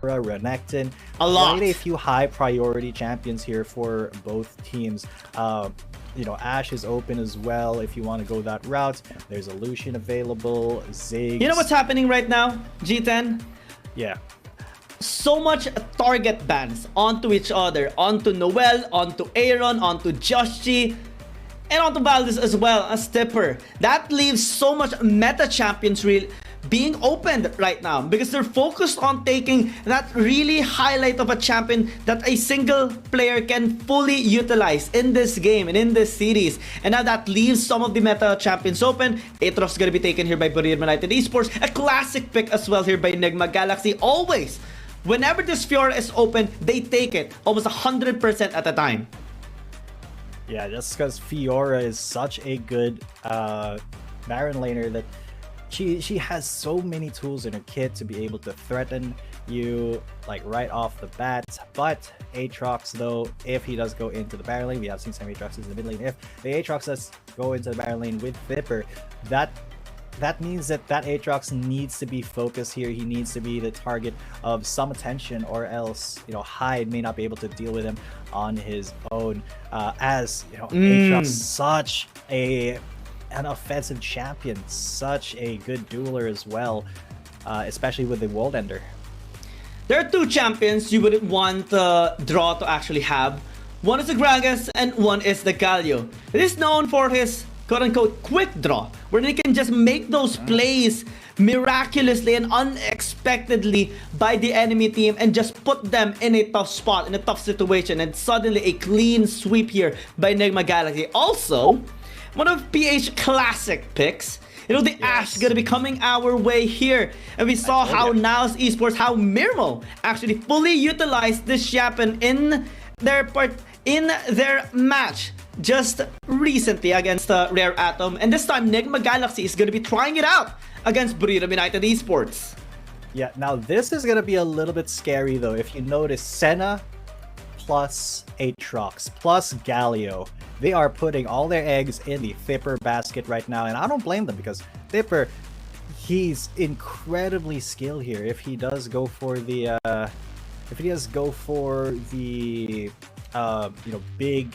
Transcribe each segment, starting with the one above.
Renekton. A lot. Quite a few high priority champions here for both teams. You know, Ashe is open as well if you want to go that route. There's a Lucian available, Ziggs. You know what's happening right now, G10? Yeah. So much target bans onto each other, onto Noel, onto Aaron, onto Joshi, and onto Valdez as well as Tipper. That leaves so much meta champions being opened right now because they're focused on taking that really highlight of a champion that a single player can fully utilize in this game and in this series. And now that leaves some of the meta champions open. Aatrox going to be taken here by Bruriram United Esports. A classic pick as well here by Nigma Galaxy. Always, whenever this Fiora is open, they take it almost 100% at a time. Yeah, just because Fiora is such a good Baron laner that she has so many tools in her kit to be able to threaten you like right off the bat. But Aatrox, though, if he does go into the Baron lane, we have seen some Aatroxes in the mid lane. If the Aatrox does go into the Baron lane with Vipper, that means that Aatrox needs to be focused here. He needs to be the target of some attention, or else, you know, Hyde may not be able to deal with him on his own. As you know, Aatrox, such an offensive champion, such a good dueler as well, especially with the World Ender. There are two champions you would want Draw to actually have. One is the Gragas and one is the Galio. It is known for his quote-unquote quick draw, where they can just make those plays miraculously and unexpectedly by the enemy team and just put them in a tough spot, in a tough situation, and suddenly a clean sweep here by Nigma Galaxy. Also, one of PH classic picks. You know, the Ashe gonna be coming our way here. And we saw how Now's Esports, how Mirmo actually fully utilized this champion in their match just recently against Rare Atom. And this time, Nigma Galaxy is gonna be trying it out against Bruriram United Esports. Yeah, now this is gonna be a little bit scary though. If you notice, Senna plus Aatrox plus Galio, they are putting all their eggs in the Thipper basket right now, and I don't blame them because Thipper, he's incredibly skilled here. If he does go for the you know, big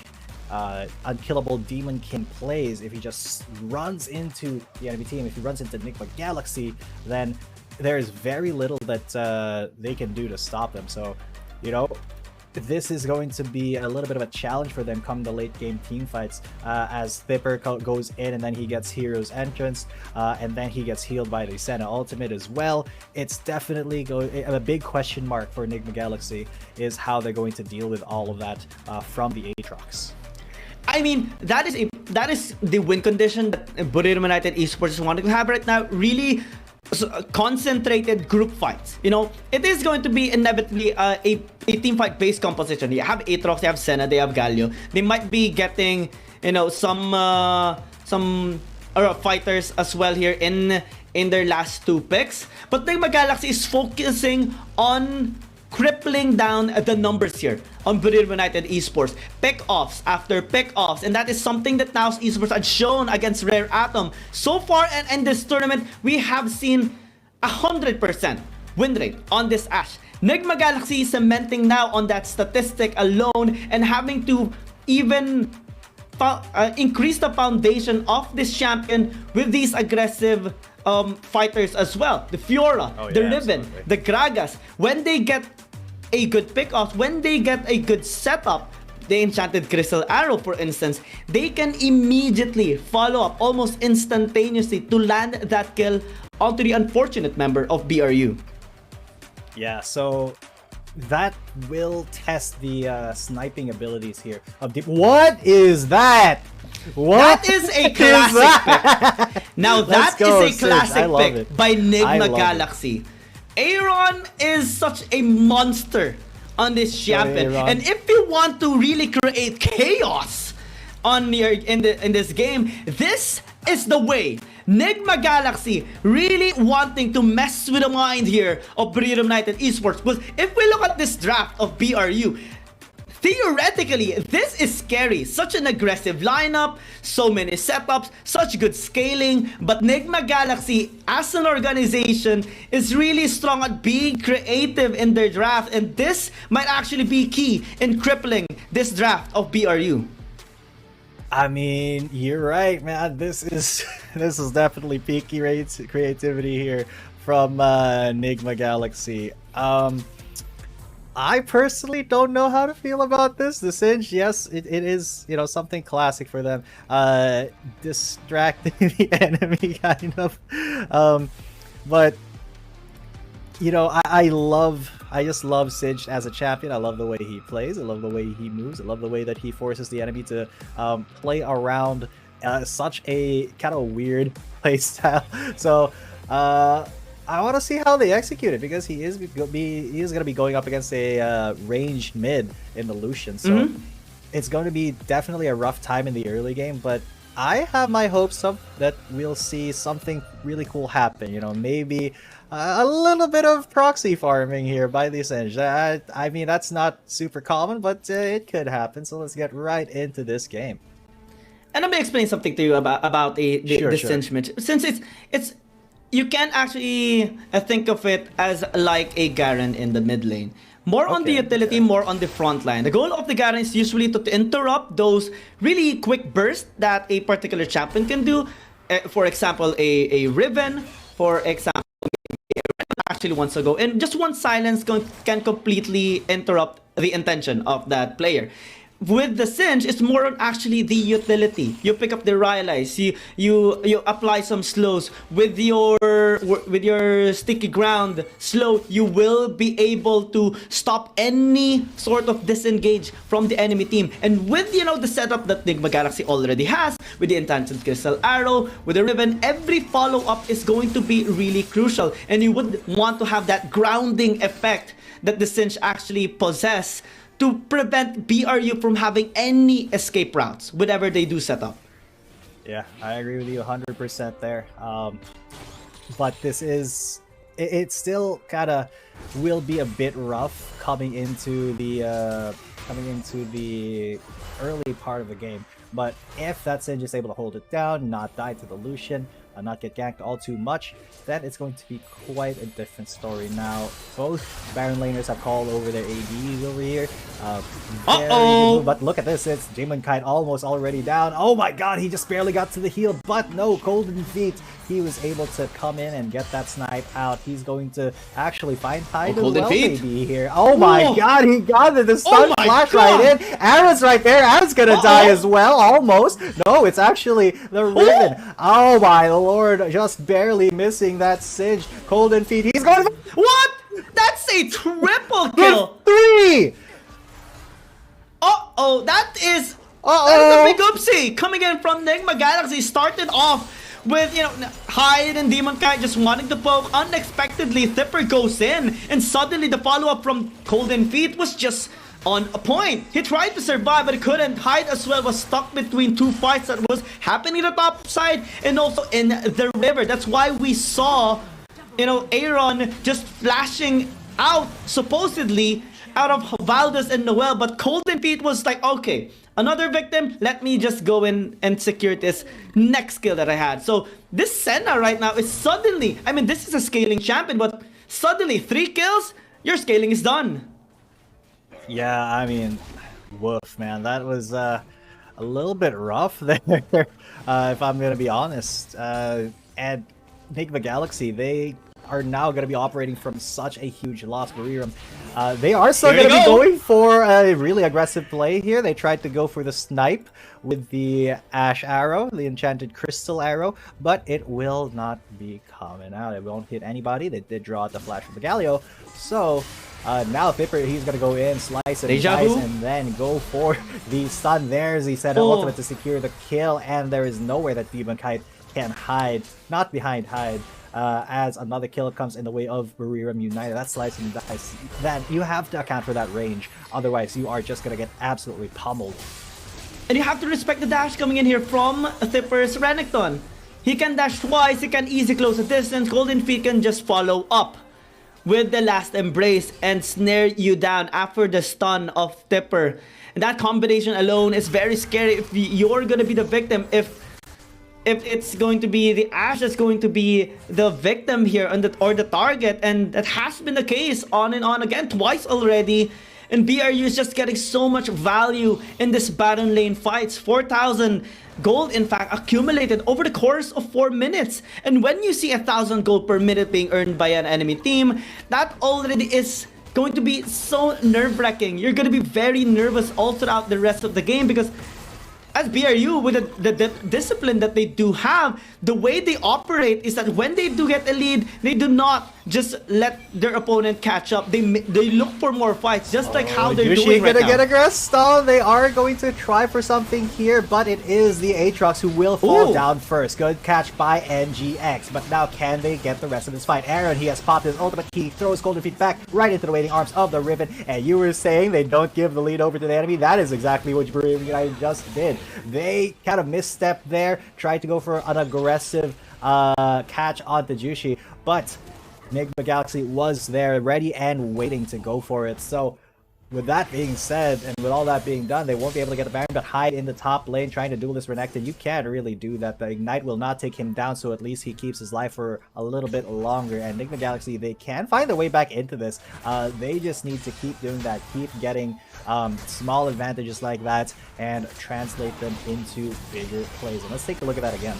unkillable Demon King plays, if he just runs into the enemy team, if he runs into Nigma Galaxy, then there's very little that they can do to stop them. So, you know, this is going to be a little bit of a challenge for them come the late game team fights, as Thipper goes in and then he gets Hero's Entrance, and then he gets healed by the Senna ultimate as well. It's definitely a big question mark for Nigma Galaxy is how they're going to deal with all of that from the Aatrox. I mean, that is the win condition that Bruriram United Esports is wanting to have right now. Really concentrated group fights. You know, it is going to be inevitably a team fight based composition. You have Aatrox, they have Senna, they have Galio. They might be getting, you know, some fighters as well here in their last two picks. But Nigma Galaxy is focusing on crippling down the numbers here on Bruriram United Esports. Pick-offs after pick-offs, and that is something that Now's Esports had shown against Rare Atom. So far in this tournament, we have seen 100% win rate on this Ashe. Nigma Galaxy is cementing now on that statistic alone and having to even increase the foundation of this champion with these aggressive fighters as well. The Fiora, the Riven, the Gragas. When they get a good pick-off, when they get a good setup, the Enchanted Crystal Arrow, for instance, they can immediately follow up almost instantaneously to land that kill onto the unfortunate member of BRU. Yeah, so that will test the sniping abilities here of Deep. What is that? What that is a classic pick. Now that is a classic pick by Nigma Galaxy. Aaron is such a monster on this champion, and if you want to really create chaos on in this game, this is the way. Nigma Galaxy really wanting to mess with the mind here of Bruriram United Esports. Because if we look at this draft of BRU, theoretically, this is scary. Such an aggressive lineup, so many setups, such good scaling. But Nigma Galaxy, as an organization, is really strong at being creative in their draft. And this might actually be key in crippling this draft of BRU. I mean, you're right, man. This is definitely peaky creativity here from Nigma Galaxy. I personally don't know how to feel about this. The Singe, yes, it is, you know, something classic for them. Distracting the enemy, kind of. But, you know, I just love Singe as a champion. I love the way he plays. I love the way he moves. I love the way that he forces the enemy to play around such a kind of weird play style. So, I want to see how they execute it, because he is going to be going up against a ranged mid in the Lucian. So it's going to be definitely a rough time in the early game, but I have my hopes up that we'll see something really cool happen. You know, maybe a little bit of proxy farming here by the Singe. I mean, that's not super common, but it could happen. So let's get right into this game. And let me explain something to you about the Singe match. Since it's you can actually think of it as like a Garen in the mid lane. More on the utility, more on the front line. The goal of the Garen is usually to interrupt those really quick bursts that a particular champion can do. For example, a Riven, for example, actually wants to go. And just one silence can completely interrupt the intention of that player. With the Singe, it's more on actually the utility. You pick up the Rylai's, you apply some slows with your sticky ground slow. You will be able to stop any sort of disengage from the enemy team. And with the setup that Nigma Galaxy already has, with the Enchanted Crystal Arrow, with the Riven, every follow-up is going to be really crucial. And you would want to have that grounding effect that the Singe actually possess to prevent BRU from having any escape routes whenever they do set up. Yeah, I agree with you 100% there. But this is... It still kind of will be a bit rough coming into the early part of the game. But if that Singe is able to hold it down, not die to the Lucian, and not get ganked all too much, then it's going to be quite a different story. Now, both Baron laners have called over their ADs over here. But look at this, it's Demon Kite almost already down. Oh my god, he just barely got to the heal, but no, Golden Feet, he was able to come in and get that snipe out. He's going to actually find Tide as well, maybe here. Oh my god, he got it, the stun flash right in. Aaron's right there, Aaron's gonna die as well, almost. No, it's actually the Riven. Oh my lord, just barely missing that Singe. Golden Feet, he's going to... What? That's a triple kill! 3! Uh-oh, that is a big oopsie coming in from Nigma Galaxy. Started off with, Hyde and Demon Kite just wanting to poke. Unexpectedly, Thipper goes in, and suddenly the follow-up from Golden Feet was just on a point. He tried to survive, but he couldn't. Hyde as well was stuck between two fights that was happening at the top side and also in the river. That's why we saw, Aaron just flashing out, supposedly, out of Valdez and Noel, but Golden Feet was like, okay, another victim, let me just go in and secure this next kill that I had. So this Senna right now is suddenly, this is a scaling champion, but suddenly 3 kills, your scaling is done. Yeah, woof, man, that was a little bit rough there, if I'm gonna be honest. And Nigma Galaxy, they are now going to be operating from such a huge loss. Bruriram, they are still going to be going for a really aggressive play here. They tried to go for the snipe with the Ash Arrow, the Enchanted Crystal Arrow, but it will not be coming out. It won't hit anybody. They did draw out the flash from the Galio. So now Thipper, he's going to go in, slice and dice, and then go for the stun. There's the set ultimate to secure the kill, and there is nowhere that Demon Kite can hide, not behind Hyde. As another kill comes in the way of Bruriram United. That slice and dice, that you have to account for that range, otherwise you are just gonna get absolutely pummeled. And you have to respect the dash coming in here from Thipper's Renekton. He can dash twice, he can easy close the distance. Golden Feet can just follow up with the last embrace and snare you down after the stun of Tipper. And that combination alone is very scary if you're gonna be the victim, if it's going to be the Ashe that's going to be the victim here on or the target. And that has been the case on and on again twice already. And BRU is just getting so much value in this Baron lane fights. 4,000 gold, in fact, accumulated over the course of 4 minutes. And when you see 1,000 gold per minute being earned by an enemy team, that already is going to be so nerve-wracking. You're going to be very nervous all throughout the rest of the game, because as BRU, with the discipline that they do have, the way they operate is that when they do get a lead, they do not just let their opponent catch up. They look for more fights, just like how they're doing right now. Gonna get a grass stall. They are going to try for something here, but it is the Aatrox who will fall down first. Good catch by NGX, but now can they get the rest of this fight? Aaron, he has popped his ultimate. He throws Golden Feet back right into the waiting arms of the Riven, and you were saying they don't give the lead over to the enemy. That is exactly what Bruriram United just did. They kind of misstepped there, tried to go for an aggressive catch onto Jushi, but Nigma Galaxy was there ready and waiting to go for it. So with that being said, and with all that being done, they won't be able to get the Baron, but hide in the top lane trying to duel this Renekton. You can't really do that. The Ignite will not take him down, so at least he keeps his life for a little bit longer. And Nigma Galaxy, they can find their way back into this. They just need to keep doing that, keep getting small advantages like that, and translate them into bigger plays. And let's take a look at that again.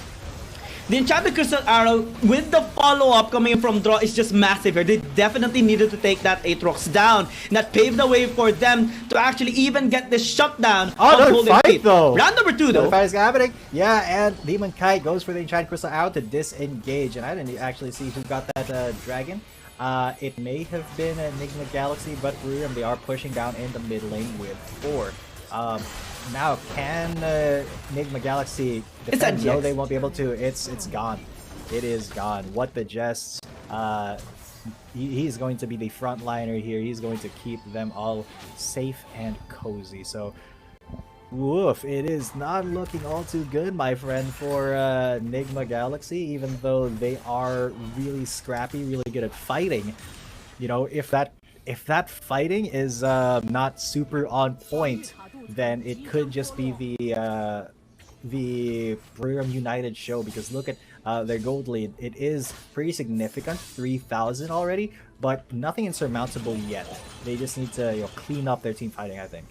The Enchanted Crystal Arrow with the follow-up coming in from Draw is just massive here. They definitely needed to take that Aatrox down. And that paved the way for them to actually even get this shutdown. Oh, no fight though! Round number 2 though. The fight is happening. Yeah, and Demon Kite goes for the Enchanted Crystal Arrow to disengage. And I didn't actually see who got that dragon. It may have been Enigma Galaxy, but Bruriram, they are pushing down in the mid lane with 4. Now, can Nigma Galaxy defend? No, they won't be able to. It's gone. It is gone. What the Jest, he's going to be the frontliner here. He's going to keep them all safe and cozy. So, woof, it is not looking all too good, my friend, for Nigma Galaxy, even though they are really scrappy, really good at fighting. You know, if that fighting is not super on point, then it could just be the Bruriram United show, because look at their gold lead. It is pretty significant, 3,000 already, but nothing insurmountable yet. They just need to clean up their team fighting, I think.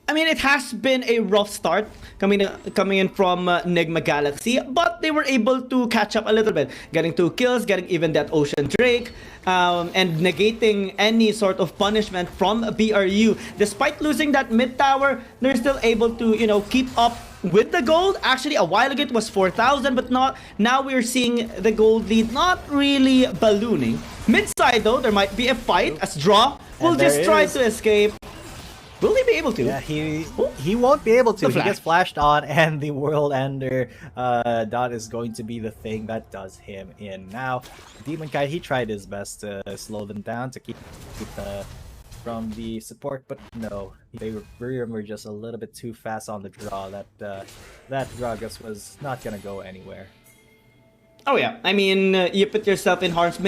I mean, it has been a rough start coming in from Nigma Galaxy, but they were able to catch up a little bit, getting 2 kills, getting even that Ocean Drake, and negating any sort of punishment from BRU. Despite losing that mid tower, they're still able to, keep up with the gold. Actually, a while ago it was 4,000, but now we're seeing the gold lead not really ballooning. Mid side though, there might be a fight as Draw will just try to escape. Will he be able to? Yeah, he won't be able to. He gets flashed on, and the World Ender dot is going to be the thing that does him in. Now, Demon Kite, he tried his best to slow them down, to keep from the support, but no, Bruriram were just a little bit too fast on the draw. That draw just was not gonna go anywhere. Oh yeah, I mean, you put yourself in harm's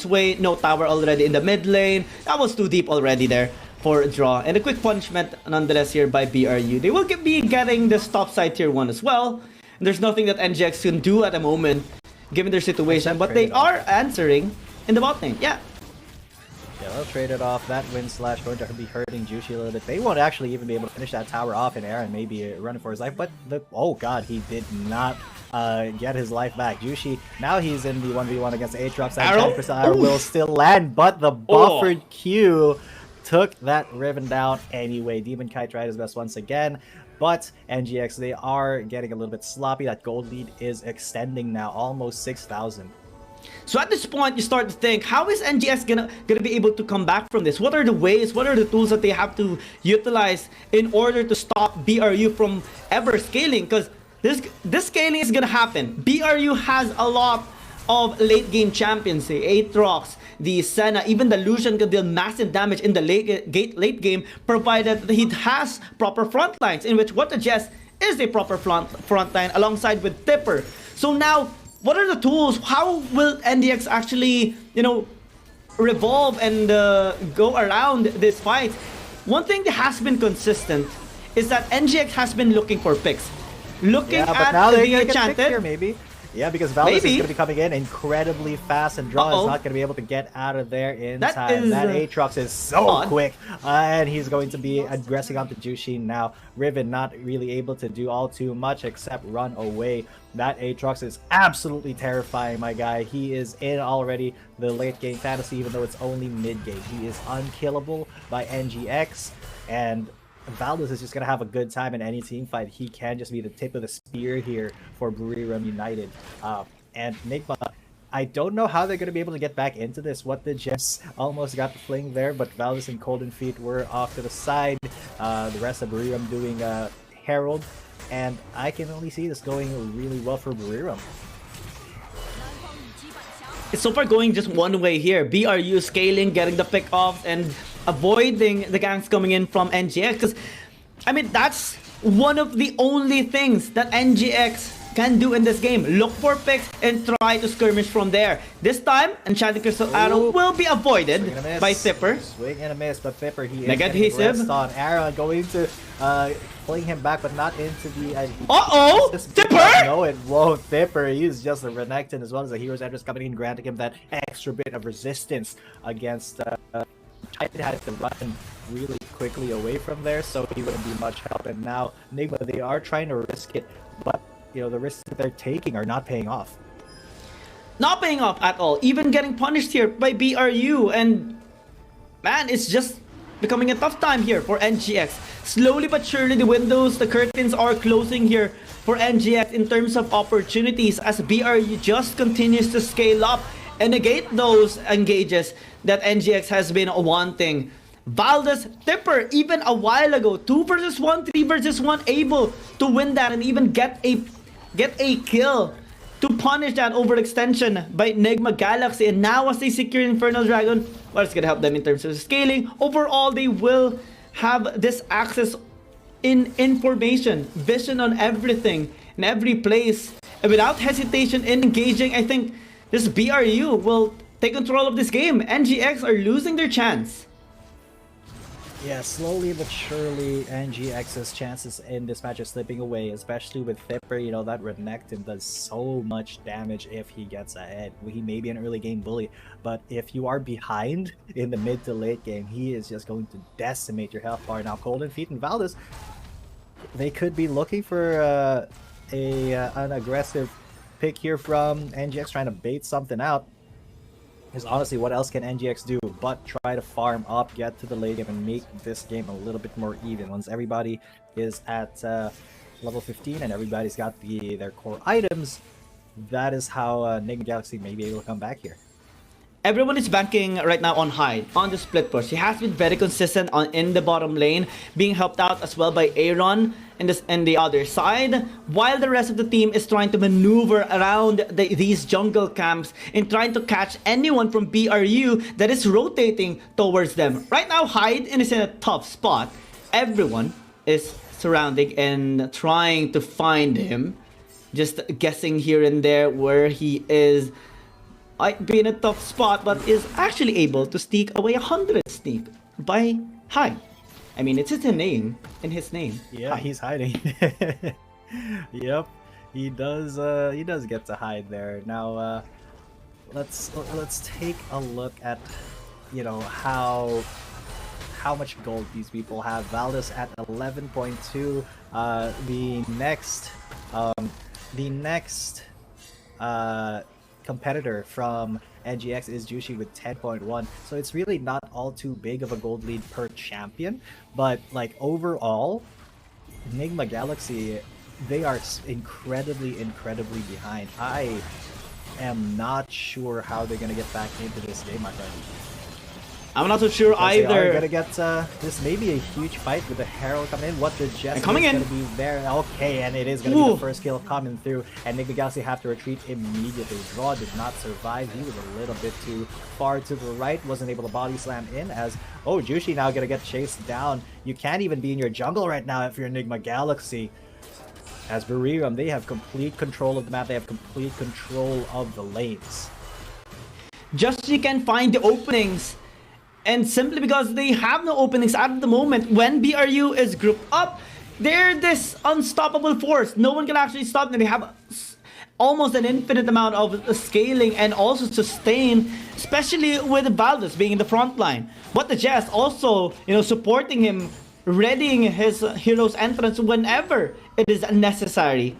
way, no tower already in the mid lane. That was too deep already there for a draw, and a quick punishment nonetheless here by BRU. They will be getting this top side tier 1 as well. And there's nothing that NGX can do at the moment, given their situation, but they are answering in the bot lane. Yeah, they'll trade it off. That wind slash going to be hurting Jushi a little bit. They won't actually even be able to finish that tower off in air and maybe running for his life, but oh god, he did not get his life back. Jushi, now he's in the 1v1 against Aatrox. Arrow will still land, but the buffered Q took that Riven down anyway. Demon Kite tried his best once again, but NGX, they are getting a little bit sloppy. That gold lead is extending now, almost 6,000. So at this point, you start to think, how is NGX gonna be able to come back from this? What are the ways, what are the tools that they have to utilize in order to stop BRU from ever scaling? Because this scaling is gonna happen. BRU has a lot of late game champions, the Aatrox, the Senna, even the Lucian can deal massive damage in the late game, provided that he has proper front lines, in which what the Jess is a proper front line alongside with Tipper. So now, what are the tools? How will NDX actually, revolve and go around this fight, one thing that has been consistent is that NGX has been looking for picks. Looking but at now the they're gonna get Enchanted. picked here, maybe. Yeah, because Valdez is Maybe. going to be coming in incredibly fast, and Draw is not going to be able to get out of there in time. That Aatrox is so quick, and he's going to be aggressing onto Jushin now. Riven not really able to do all too much except run away. That Aatrox is absolutely terrifying, my guy. He is in already the late game fantasy, even though it's only mid game. He is unkillable by NGX, and Valdez is just going to have a good time in any team fight. He can just be the tip of the spear here for Bruriram United. And Nigma, I don't know how they're going to be able to get back into this. What the Jets almost got the fling there, but Valdez and Golden Feet were off to the side. The rest of Bruriram doing Herald. And I can only see this going really well for Bruriram. It's so far going just one way here. BRU scaling, getting the pick off, and avoiding the ganks coming in from NGX. Because, I mean, that's one of the only things that NGX can do in this game. Look for picks and try to skirmish from there. This time, Enchanted Crystal Arrow will be Swing avoided by Thipper. Swing and a miss, but Thipper, he is adhesive on. Arrow going to fling him back, but not into the... Uh-oh! Thipper! No, it won't. Thipper, he's just a Renekton as well as the Hero's Address coming in, granting him that extra bit of resistance against... Titan had to run really quickly away from there, so he wouldn't be much help. And now, Nigma, they are trying to risk it, but you know the risks that they're taking are not paying off. Not paying off at all. Even getting punished here by BRU, and man, it's just becoming a tough time here for NGX. Slowly but surely, the windows, the curtains are closing here for NGX in terms of opportunities as BRU just continues to scale up and negate those engages that NGX has been wanting. Valdez, Thipper, even a while ago, 2 versus 1, 3 versus 1, able to win that and even get a kill to punish that overextension by Nigma Galaxy. And now as they secure Infernal Dragon, well, it's gonna help them in terms of scaling. Overall, they will have this access in information, vision on everything, in every place. And without hesitation in engaging, I think this BRU will take control of this game. NGX are losing their chance. Yeah, slowly but surely, NGX's chances in this match are slipping away, especially with Thipper. You know, that Renekton does so much damage if he gets ahead. He may be an early game bully, but if you are behind in the mid to late game, he is just going to decimate your health bar. Now, Golden Feet and Valdez, they could be looking for an aggressive pick here from NGX, trying to bait something out. Because honestly, what else can NGX do but try to farm up, get to the late game, and make this game a little bit more even. Once everybody is at level 15 and everybody's got their core items, that is how Nigma Galaxy may be able to come back here. Everyone is banking right now on Hyde, on the split push. He has been very consistent in the bottom lane, being helped out as well by Aaron and the other side, while the rest of the team is trying to maneuver around these jungle camps and trying to catch anyone from BRU that is rotating towards them. Right now, Hyde is in a tough spot. Everyone is surrounding and trying to find him, just guessing here and there where he is. Might be in a tough spot, but is actually able to sneak away 100 sneak by Hyde. I mean, it's in his name. Yeah, Hyde. He's hiding. Yep, he does get to hide there. Now, let's take a look at, you know, how much gold these people have. Valdez at 11.2. The next competitor from NGX is Jushi with 10.1, so it's really not all too big of a gold lead per champion, but like overall, Nigma Galaxy, they are incredibly behind. I am not sure how they're gonna get back into this game, my friend. I'm not so sure either. They are gonna get this may be a huge fight with the Herald coming in. What the Jets is gonna be there? Okay, and it is gonna be the first kill coming through, and Nigma Galaxy have to retreat immediately. Draw did not survive. He was a little bit too far to the right, wasn't able to body slam in as Jushi now gonna get chased down. You can't even be in your jungle right now if you're Nigma Galaxy. As Bruriram, they have complete control of the map. They have complete control of the lanes. just so you can find the openings. And simply because they have no openings at the moment, when BRU is grouped up, they're this unstoppable force. No one can actually stop them. They have almost an infinite amount of scaling and also sustain, especially with Valdez being in the front line. But the Jazz also, supporting him, readying his hero's entrance whenever it is necessary.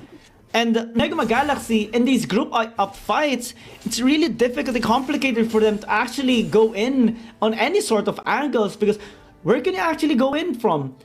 And Nigma Galaxy, in these group up fights, it's really difficult and complicated for them to actually go in on any sort of angles, because where can you actually go in from?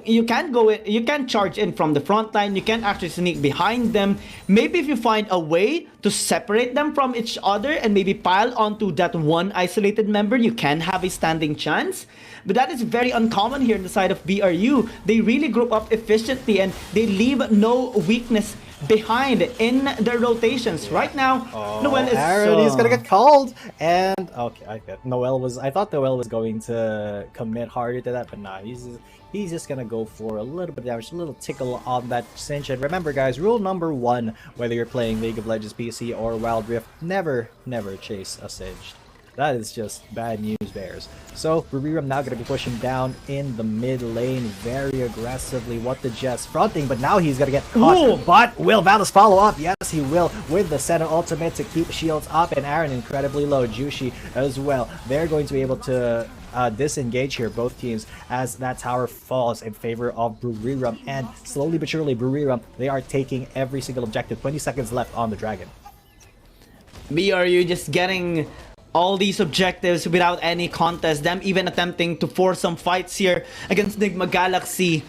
You can't go in, you can't charge in from the front line, you can't actually sneak behind them. Maybe if you find a way to separate them from each other and maybe pile onto that one isolated member, you can have a standing chance. But that is very uncommon here in the side of BRU. They really group up efficiently and they leave no weakness behind in their rotations. Right now, Noel is Aaron, he's gonna get called. And okay, I thought Noel was going to commit harder to that, but nah, he's just gonna go for a little bit of damage, a little tickle on that cinch. And remember, guys, rule number 1, whether you're playing League of Legends PC or Wild Rift, never chase a singed. That is just bad news bears. So Bruriram now going to be pushing down in the mid lane very aggressively. What the Jets fronting, but now he's going to get caught. Ooh. But will Valdez follow up? Yes, he will, with the Senna ultimate to keep shields up, and Aaron incredibly low. Jushi as well. They're going to be able to disengage here, both teams, as that tower falls in favor of Bruriram. And slowly but surely, Bruriram, they are taking every single objective. 20 seconds left on the Dragon. BRU just getting all these objectives without any contest, them even attempting to force some fights here against Nigma Galaxy.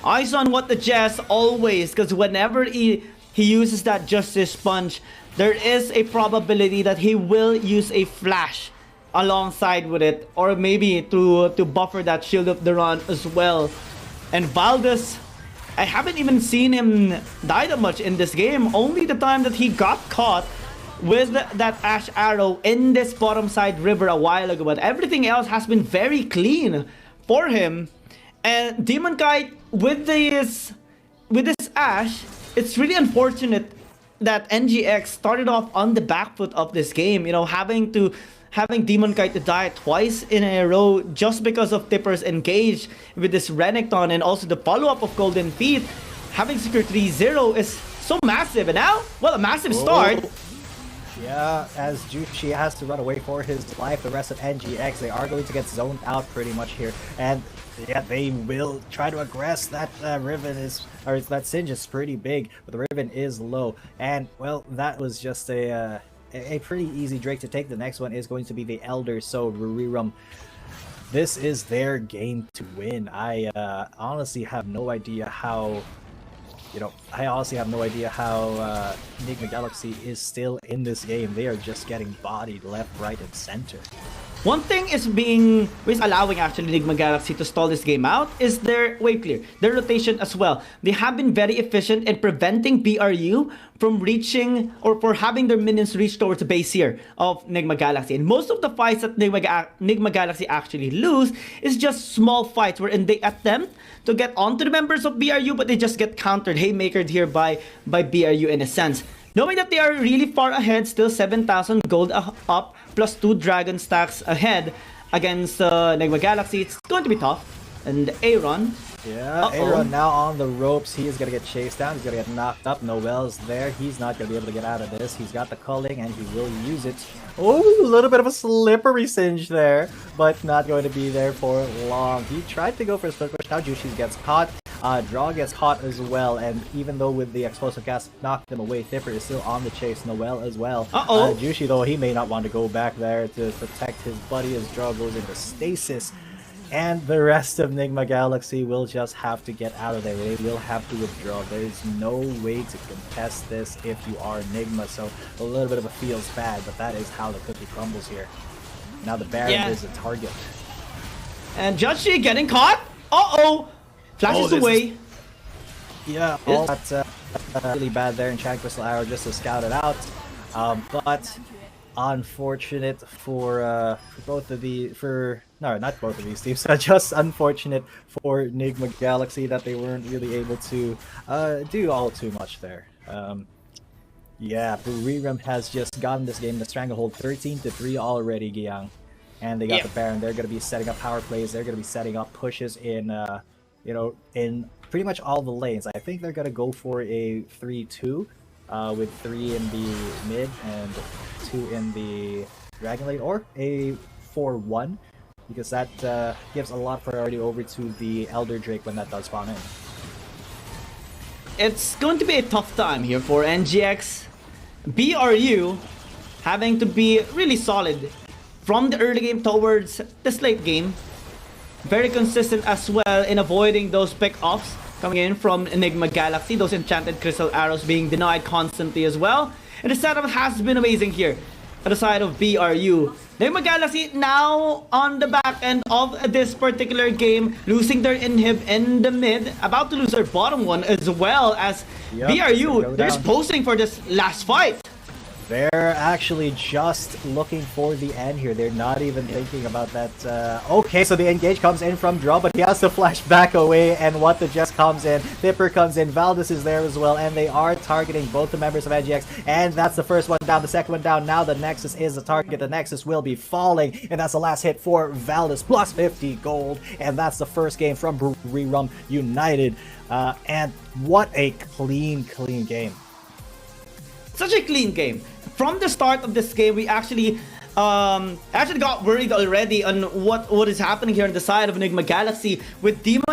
Eyes on what the Jazz always, because whenever he uses that Justice Sponge, there is a probability that he will use a flash alongside with it, or maybe to buffer that Shield of the Run as well. And Valdez, I haven't even seen him die that much in this game. Only the time that he got caught with that Ash Arrow in this bottom side river a while ago, but everything else has been very clean for him. And Demon Kite with this Ash, it's really unfortunate that NGX started off on the back foot of this game, having Demon Kite to die twice in a row just because of Tipper's engage with this Renekton, and also the follow-up of Golden Feet. Having secure 3-0 is so massive, and now, well, a massive start. Yeah, as Jushi has to run away for his life, the rest of NGX, they are going to get zoned out pretty much here. And yeah, they will try to aggress. That Riven is, or that Singe is pretty big, but the Riven is low. And well, that was just a pretty easy Drake to take. The next one is going to be the Elder, so Bruriram, this is their game to win. I honestly have no idea how Nigma Galaxy is still in this game. They are just getting bodied left, right, and center. One thing is allowing actually Nigma Galaxy to stall this game out is their wave clear, their rotation as well. They have been very efficient in preventing BRU from reaching, or for having their minions reach towards the base here of Nigma Galaxy. And most of the fights that Nigma Galaxy actually lose is just small fights wherein they attempt to get onto the members of BRU, but they just get countered, haymakered here by BRU in a sense. Knowing that they are really far ahead, still 7,000 gold up, plus 2 dragon stacks ahead against Nigma Galaxy, it's going to be tough. And Aaron. Yeah, Aaron now on the ropes. He is going to get chased down. He's going to get knocked up. Noel's there. He's not going to be able to get out of this. He's got the culling and he will use it. Oh, a little bit of a slippery Singe there, but not going to be there for long. He tried to go for a split push. Now Jushi gets caught. Draw gets caught as well, and even though with the explosive gas knocked him away, Tipper is still on the chase. Noel as well. Jushi, though, he may not want to go back there to protect his buddy as Draw goes into stasis. And the rest of Nigma Galaxy will just have to get out of there. They will have to withdraw. There is no way to contest this if you are Nigma. So a little bit of a feels bad, but that is how the cookie crumbles here. Now the Baron is the target. And Jushi getting caught. Flashes away. All that's really bad there. And Chad Crystal Arrow just to scout it out. But unfortunate for both of the not both of these teams. Just unfortunate for Nigma Galaxy that they weren't really able to do all too much there. Yeah, Bruriram has just gotten this game in the stranglehold 13-3 already, Giang. And they got the Baron. They're going to be setting up power plays. They're going to be setting up pushes in, in pretty much all the lanes. I think they're going to go for a 3-2 with 3 in the mid and 2 in the Dragon lane, or a 4-1, because that gives a lot of priority over to the Elder Drake when that does spawn in. It's going to be a tough time here for NGX. BRU having to be really solid from the early game towards this late game. Very consistent as well in avoiding those pick-offs coming in from Nigma Galaxy. Those enchanted crystal arrows being denied constantly as well. And the setup has been amazing here at the side of BRU. Nigma Galaxy now on the back end of this particular game, losing their inhib in the mid, about to lose their bottom one as well as BRU. They're just posing for this last fight. They're actually just looking for the end here. They're not even thinking about that. Okay, so the engage comes in from Draw, but he has to flash back away, and what the just comes in. Dipper comes in, Valdez is there as well, and they are targeting both the members of NGX, and that's the first one down, the second one down. Now the Nexus is the target. The Nexus will be falling, and that's the last hit for Valdez, plus 50 gold, and that's the first game from Bruriram United. And what a clean game. Such a clean game. From the start of this game, we actually got worried already on what is happening here on the side of Nigma Galaxy with Demon